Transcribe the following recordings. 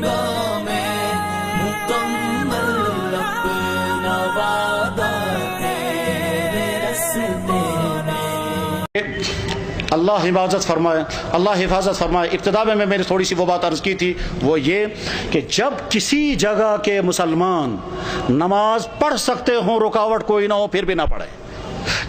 گا میں مکمل اپنا وعدہ تیرے راستے میں۔ اللہ حفاظت فرمائے، اللہ حفاظت فرمائے۔ ابتدا میں نے تھوڑی سی وہ بات عرض کی تھی، وہ یہ کہ جب کسی جگہ کے مسلمان نماز پڑھ سکتے ہوں، رکاوٹ کوئی نہ ہو، پھر بھی نہ پڑھیں۔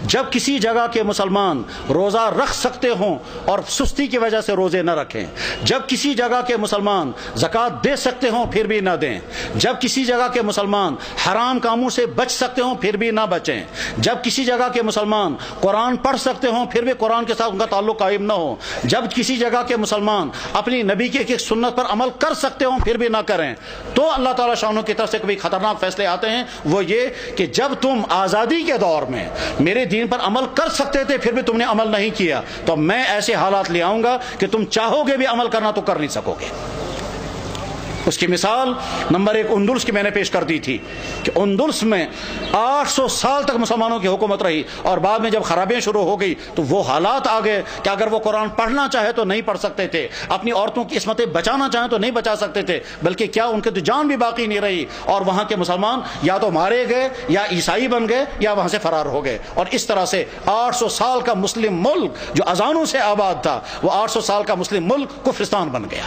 جب کسی جگہ کے مسلمان روزہ رکھ سکتے ہوں اور سستی کی وجہ سے روزے نہ رکھیں، جب کسی جگہ کے مسلمان زکوٰۃ دے سکتے ہوں پھر بھی نہ دیں، جب کسی جگہ کے مسلمان حرام کاموں سے بچ سکتے ہوں پھر بھی نہ بچیں، جب کسی جگہ کے مسلمان قرآن پڑھ سکتے ہوں پھر بھی قرآن کے ساتھ ان کا تعلق قائم نہ ہو، جب کسی جگہ کے مسلمان اپنی نبی کی ایک سنت پر عمل کر سکتے ہوں پھر بھی نہ کریں، تو اللہ تعالیٰ شانوں کی طرف سے کبھی خطرناک فیصلے آتے ہیں۔ وہ یہ کہ جب تم آزادی کے دور میں میرے دین پر عمل کر سکتے تھے پھر بھی تم نے عمل نہیں کیا، تو میں ایسے حالات لے آؤں گا کہ تم چاہو گے بھی عمل کرنا تو کر نہیں سکو گے۔ اس کی مثال نمبر 1 اندلس کی میں نے پیش کر دی تھی کہ اندلس میں 800 سال تک مسلمانوں کی حکومت رہی، اور بعد میں جب خرابیاں شروع ہو گئی تو وہ حالات آ گئے کہ اگر وہ قرآن پڑھنا چاہے تو نہیں پڑھ سکتے تھے، اپنی عورتوں کی عصمتیں بچانا چاہیں تو نہیں بچا سکتے تھے، بلکہ کیا ان کی تو جان بھی باقی نہیں رہی، اور وہاں کے مسلمان یا تو مارے گئے یا عیسائی بن گئے یا وہاں سے فرار ہو گئے، اور اس طرح سے 800 سال کا مسلم ملک جو اذانوں سے آباد تھا وہ 800 سال کا مسلم ملک کفرستان بن گیا۔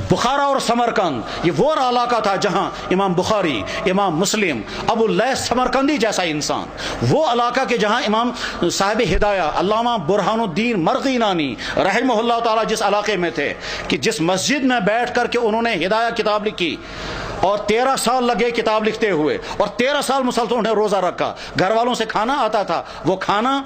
بخارا اور سمرقند یہ وہ علاقہ تھا جہاں امام بخاری، امام مسلم، ابو اللیث سمرقندی جیسا انسان، وہ علاقہ کے جہاں امام صاحب ہدایہ علامہ برہان الدین مرغینانی رحمہ اللہ تعالیٰ جس علاقے میں تھے کہ جس مسجد میں بیٹھ کر کے انہوں نے ہدایہ کتاب لکھی، اور 13 سال لگے کتاب لکھتے ہوئے، اور 13 سال مسلسل انہیں روزہ رکھا، گھر والوں سے کھانا آتا تھا، وہ کھانا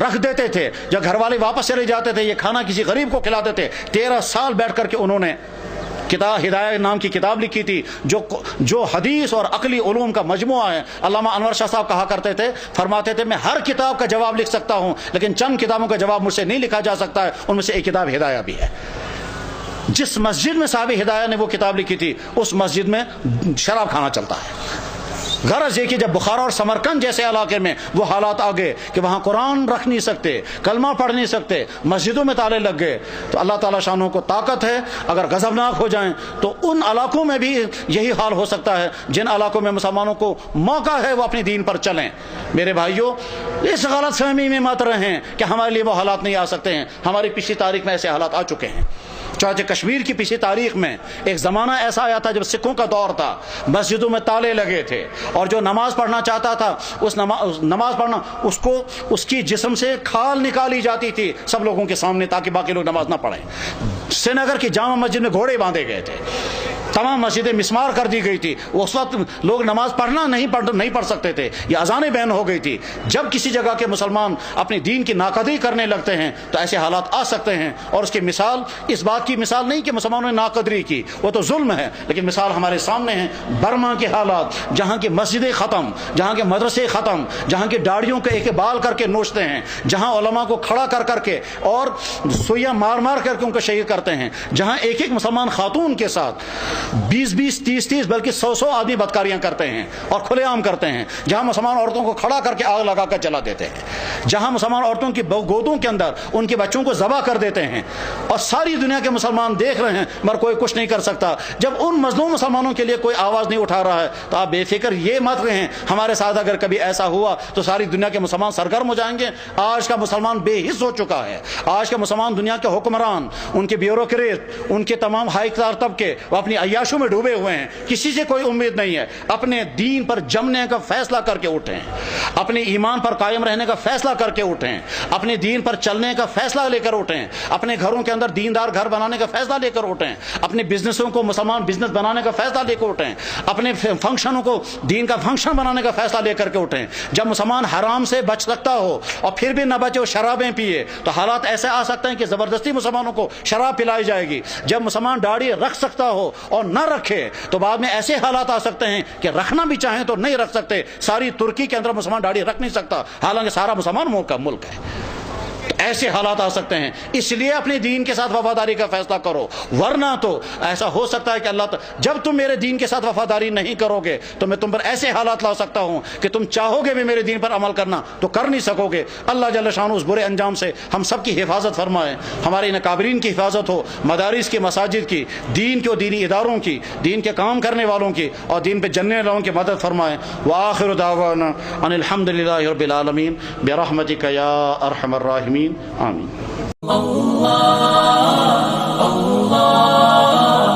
رکھ دیتے تھے، جب گھر والے واپس چلے جاتے تھے یہ کھانا کسی غریب کو کھلاتے تھے۔ 13 سال بیٹھ کر کے انہوں نے کتاب ہدایہ نام کی کتاب لکھی تھی جو حدیث اور عقلی علوم کا مجموعہ ہے۔ علامہ انور شاہ صاحب کہا کرتے تھے، فرماتے تھے میں ہر کتاب کا جواب لکھ سکتا ہوں لیکن چند کتابوں کا جواب مجھ سے نہیں لکھا جا سکتا ہے، ان میں سے ایک کتاب ہدایہ بھی ہے۔ جس مسجد میں صاحب ہدایہ نے وہ کتاب لکھی تھی اس مسجد میں شراب کھانا چلتا ہے۔ غرض یہ کہ جب بخارا اور سمرقند جیسے علاقے میں وہ حالات آ گئے کہ وہاں قرآن رکھ نہیں سکتے، کلمہ پڑھ نہیں سکتے، مسجدوں میں تالے لگ گئے، تو اللہ تعالیٰ شانوں کو طاقت ہے، اگر غضبناک ہو جائیں تو ان علاقوں میں بھی یہی حال ہو سکتا ہے جن علاقوں میں مسلمانوں کو موقع ہے وہ اپنے دین پر چلیں۔ میرے بھائیوں، اس غلط فہمی میں مت رہیں کہ ہمارے لیے وہ حالات نہیں آ سکتے ہیں، ہماری پچھلی تاریخ میں ایسے حالات آ چکے ہیں۔ چنانچہ کشمیر کی پچھلی تاریخ میں ایک زمانہ ایسا آیا تھا جب سکھوں کا دور تھا، مسجدوں میں تالے لگے تھے، اور جو نماز پڑھنا چاہتا تھا اس نماز پڑھنا اس کی جسم سے کھال نکالی جاتی تھی سب لوگوں کے سامنے تاکہ باقی لوگ نماز نہ پڑھیں۔ سری نگر کی جامع مسجد میں گھوڑے باندھے گئے تھے، تمام مسجدیں مسمار کر دی گئی تھی، اس وقت لوگ نماز پڑھنا نہیں پڑھ سکتے تھے، یہ اذانیں بین ہو گئی تھی۔ جب کسی جگہ کے مسلمان اپنے دین کی ناقدری کرنے لگتے ہیں تو ایسے حالات آ سکتے ہیں، اور اس کی مثال اس بات کی مثال نہیں کہ مسلمانوں نے ناقدری کی، وہ تو ظلم ہے، لیکن مثال ہمارے سامنے ہے برما کے حالات، جہاں کی مسجدیں ختم، جہاں کے مدرسے ختم، جہاں کی داڑھیوں کے ایک بال کر کے نوچتے ہیں، جہاں علماء کو کھڑا کر کے اور سوئیاں مار کر کے ان کو شہید کرتے ہیں، جہاں ایک مسلمان خاتون کے ساتھ 20 30 بلکہ 100 آدمی بدکاریاں کرتے ہیں اور کھلے عام کرتے ہیں، جہاں مسلمان عورتوں کو کھڑا کر کے آگ لگا کر جلا دیتے ہیں، جہاں مسلمان عورتوں کی گودوں کے اندر ان کے بچوں کو ذبح کر دیتے ہیں، اور ساری دنیا کے مسلمان دیکھ رہے ہیں مگر کوئی کچھ نہیں کر سکتا۔ جب ان مظلوم مسلمانوں کے لیے کوئی آواز نہیں اٹھا رہا ہے تو آپ بے فکر یہ مت رہیں ہمارے ساتھ اگر کبھی ایسا ہوا تو ساری دنیا کے مسلمان سرگرم ہو جائیں گے۔ آج کا مسلمان بے حس ہو چکا ہے، آج کا مسلمان دنیا کے حکمران، ان کے بیوروکریٹ، ان کے تمام ہائی کلاس طبقے وہ اپنی عیاشوں میں ڈوبے ہوئے ہیں، کسی سے کوئی امید نہیں ہے۔ اپنے دین پر جمنے کا فیصلہ کر کے اٹھیں، اپنے ایمان پر قائم رہنے کا فیصلہ کر کے اٹھیں، اپنے دین پر چلنے کا فیصلہ لے کر اٹھیں، اپنے گھروں کے اندر دیندار گھر بنانے کا فیصلہ لے کر اٹھیں، اپنے بزنسوں کو مسلمان بزنس بنانے کا فیصلہ لے کر اٹھیں، اپنے فنکشنوں کو دین کا فنکشن بنانے کا فیصلہ لے کر کے اٹھیں۔ جب مسلمان حرام سے بچ سکتا ہو اور پھر بھی نہ بچے اور شرابیں پیے تو حالات ایسے آ سکتے ہیں کہ زبردستی مسلمانوں کو شراب پلائی جائے گی۔ جب مسلمان داڑھی رکھ سکتا ہو اور نہ رکھے تو بعد میں ایسے حالات آ سکتے ہیں کہ رکھنا بھی چاہیں تو نہیں رکھ سکتے۔ ساری ترکی کے اندر مسلمان داڑھی رکھ نہیں سکتا حالانکہ سارا مسلمان ملک ہے۔ ایسے حالات آ سکتے ہیں، اس لیے اپنے دین کے ساتھ وفاداری کا فیصلہ کرو، ورنہ تو ایسا ہو سکتا ہے کہ اللہ جب تم میرے دین کے ساتھ وفاداری نہیں کرو گے تو میں تم پر ایسے حالات لا سکتا ہوں کہ تم چاہو گے بھی میرے دین پر عمل کرنا تو کر نہیں سکو گے۔ اللہ جل شانہ اس برے انجام سے ہم سب کی حفاظت فرمائے، ہمارے ان اکابرین کی حفاظت ہو، مدارس کی، مساجد کی، دین کے اور دینی اداروں کی، دین کے کام کرنے والوں کی اور دین پہ جننے والوں کی مدد فرمائے۔ وآخر دعوانا ان الحمد للہ رب العالمین برحمتک یا ارحم الراحمین، آمین۔ اللہ